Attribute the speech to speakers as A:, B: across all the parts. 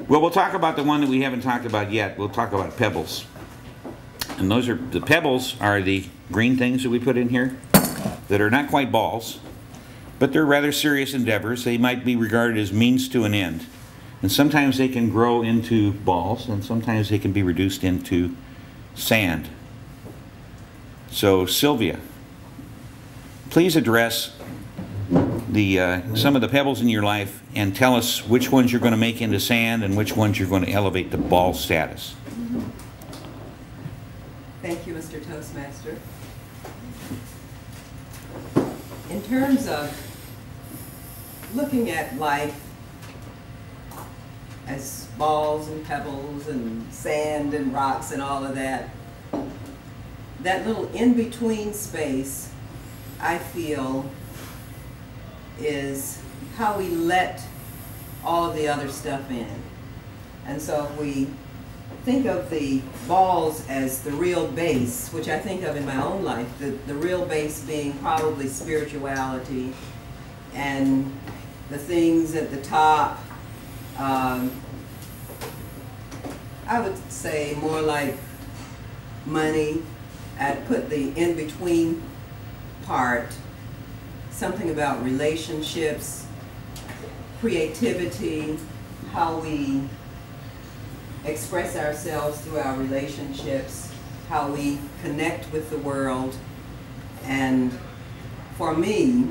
A: Well, we'll talk about the one that we haven't talked about yet. We'll talk about pebbles. And those are, the pebbles are the green things that we put in here that are not quite balls, but they're rather serious endeavors. They might be regarded as means to an end. And sometimes they can grow into balls, and sometimes they can be reduced into sand. So, Sylvia, please address some of the pebbles in your life and tell us which ones you're going to make into sand and which ones you're going to elevate to ball status.
B: Thank you, Mr. Toastmaster. In terms of looking at life as balls and pebbles and sand and rocks and all of that, that little in-between space, I feel, is how we let all of the other stuff in. And so if we think of the balls as the real base, which I think of in my own life, the real base being probably spirituality, and the things at the top, I would say more like money. I'd put the in-between part, something about relationships, creativity, how we express ourselves through our relationships, how we connect with the world. And for me,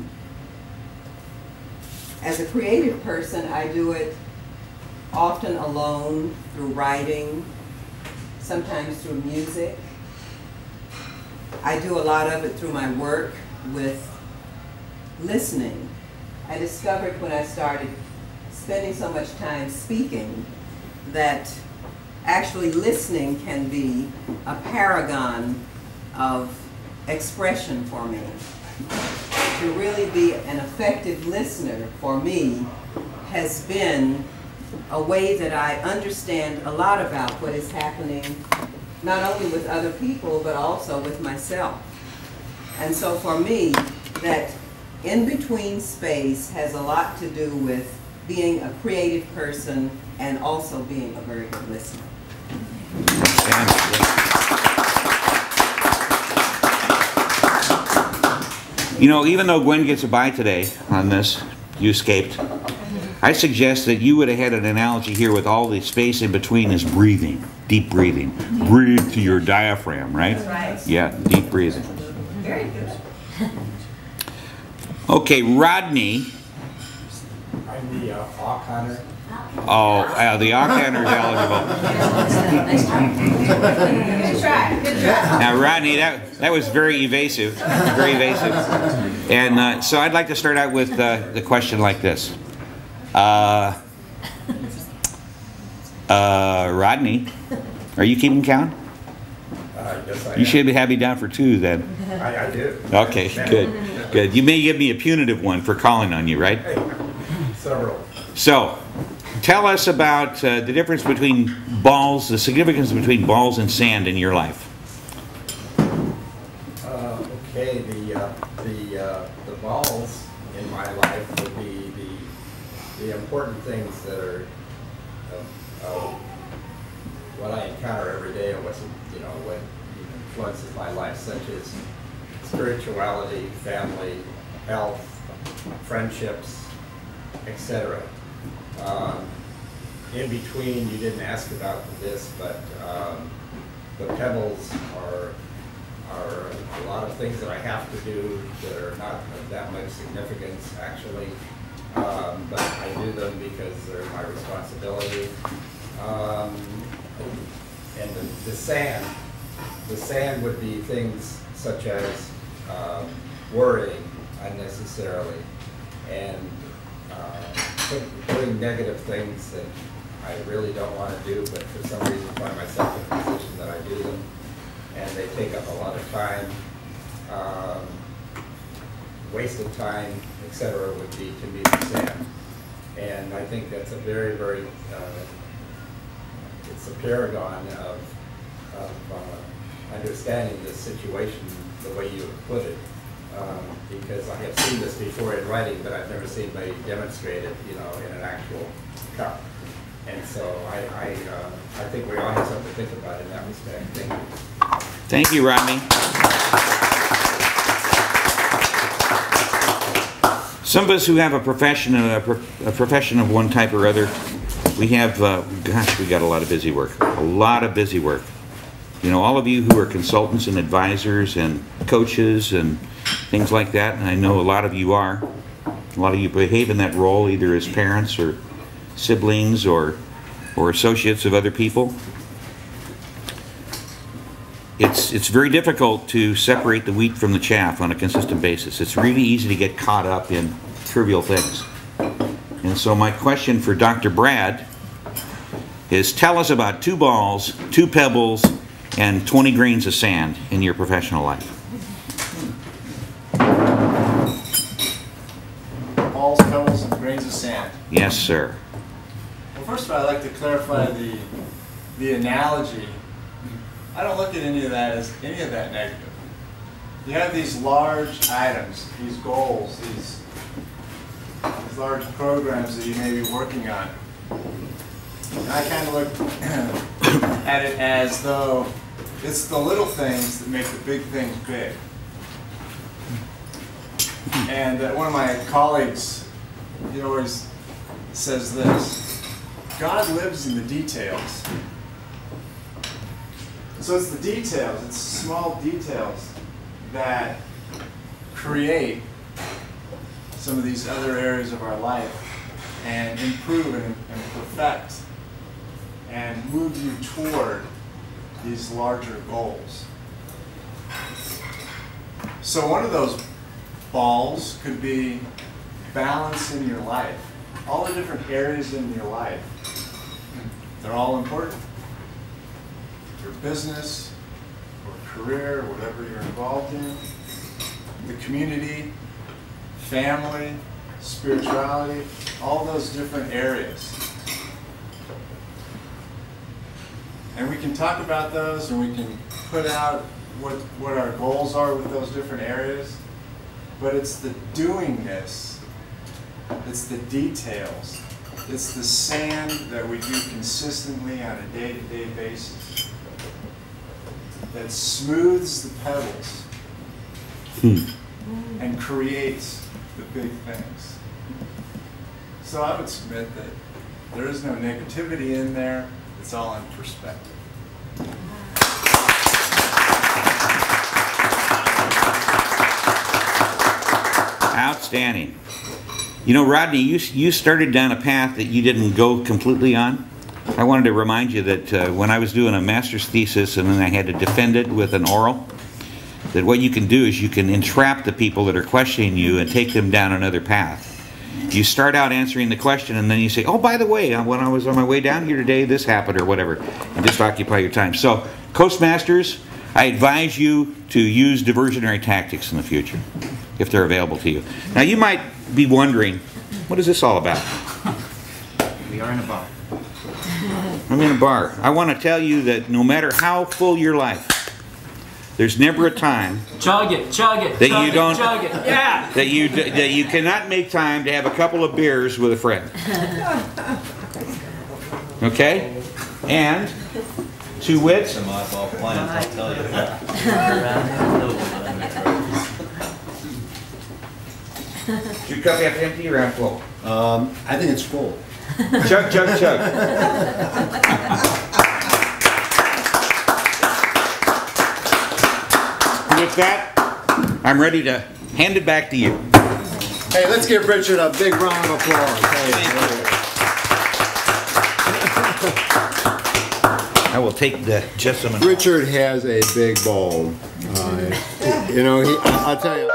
B: as a creative person, I do it often alone, through writing, sometimes through music. I do a lot of it through my work with listening. I discovered when I started spending so much time speaking that actually listening can be a paragon of expression for me. To really be an effective listener for me has been a way that I understand a lot about what is happening not only with other people but also with myself. And so for me, that in-between space has a lot to do with being a creative person and also being a very good listener.
A: You know, even though Gwen gets a bye today on this, you escaped. I suggest that you would have had an analogy here with all the space in between is breathing, deep breathing. Breathe to your diaphragm, right?
B: That's right.
A: Yeah, deep breathing.
B: Very good.
A: Okay, Rodney.
C: I'm the auk hunter.
A: Oh, the auk hunter is eligible.
B: Nice try. Good try. Good try.
A: Now, Rodney, that was very evasive. Very evasive. And so I'd like to start out with the question like this. Rodney, are you keeping count?
C: Yes, I
A: You should have me down for 2 then.
C: I do.
A: Okay, good, good. You may give me a punitive one for calling on you, right?
C: Several.
A: So, tell us about the difference between balls, the significance between balls and sand in your life.
C: Okay, the balls in my life would be the important things that are what I encounter every day, and what influences my life, such as spirituality, family, health, friendships, etc. In between, you didn't ask about this, but the pebbles are a lot of things that I have to do that are not of that much significance, actually. But I do them because they're my responsibility. And the sand would be things such as worrying unnecessarily and doing negative things that I really don't want to do, but for some reason find myself in a position take up a lot of time. Wasted time, etc., would be to me the sand. And I think that's a very, very, it's a paragon of understanding this situation the way you have put it. Because I have seen this before in writing, but I've never seen anybody demonstrate it, you know, in an actual cup. And so I think we all have something to think about in that respect. Thank you.
A: Thank you, Rodney. Some of us who have a profession of one type or other, we have, gosh, we got a lot of busy work. A lot of busy work. You know, all of you who are consultants and advisors and coaches and things like that, and I know a lot of you are. A lot of you behave in that role either as parents or siblings or associates of other people. It's very difficult to separate the wheat from the chaff on a consistent basis. It's really easy to get caught up in trivial things. And so my question for Dr. Brad is, tell us about 2 balls, 2 pebbles, and 20 grains of sand in your professional life.
D: Balls, pebbles, and grains of sand.
A: Yes, sir.
D: Well, first of all, I'd like to clarify the analogy. I don't look at any of that as any of that negative. You have these large items, these goals, these large programs that you may be working on. And I kind of look at it as though it's the little things that make the big things big. And one of my colleagues, he always says this: God lives in the details. So it's the details, it's small details that create some of these other areas of our life and improve and perfect and move you toward these larger goals. So one of those balls could be balance in your life. All the different areas in your life, they're all important. Your business or career, whatever you're involved in, the community, family, spirituality, all those different areas. And we can talk about those and we can put out what our goals are with those different areas, but it's the doingness, it's the details, it's the sand that we do consistently on a day-to-day basis that smooths the pebbles and creates the big things. So I would submit that there is no negativity in there, it's all in perspective.
A: Outstanding. You know, Rodney, you started down a path that you didn't go completely on. I wanted to remind you that when I was doing a master's thesis and then I had to defend it with an oral, that what you can do is you can entrap the people that are questioning you and take them down another path. You start out answering the question and then you say, oh, by the way, when I was on my way down here today, this happened or whatever, and just occupy your time. So, Coastmasters, I advise you to use diversionary tactics in the future, if they're available to you. Now, you might be wondering, what is this all about?
E: We are in a bar.
A: I'm in a bar. I want to tell you that no matter how full your life, there's never a time
E: Chug it,
A: that you don't
E: chug it. Yeah.
A: that you cannot make time to have a couple of beers with a friend. Okay? And to wit,
F: Some oddball plans, I'll tell you.
A: is your cup half empty or half full?
F: I think it's full.
A: Chug, chug, chug. With that, I'm ready to hand it back to you.
F: Hey, let's give Richard a big round of applause.
A: I will take the jessamine.
F: Richard has a big bowl. You know, I'll tell you.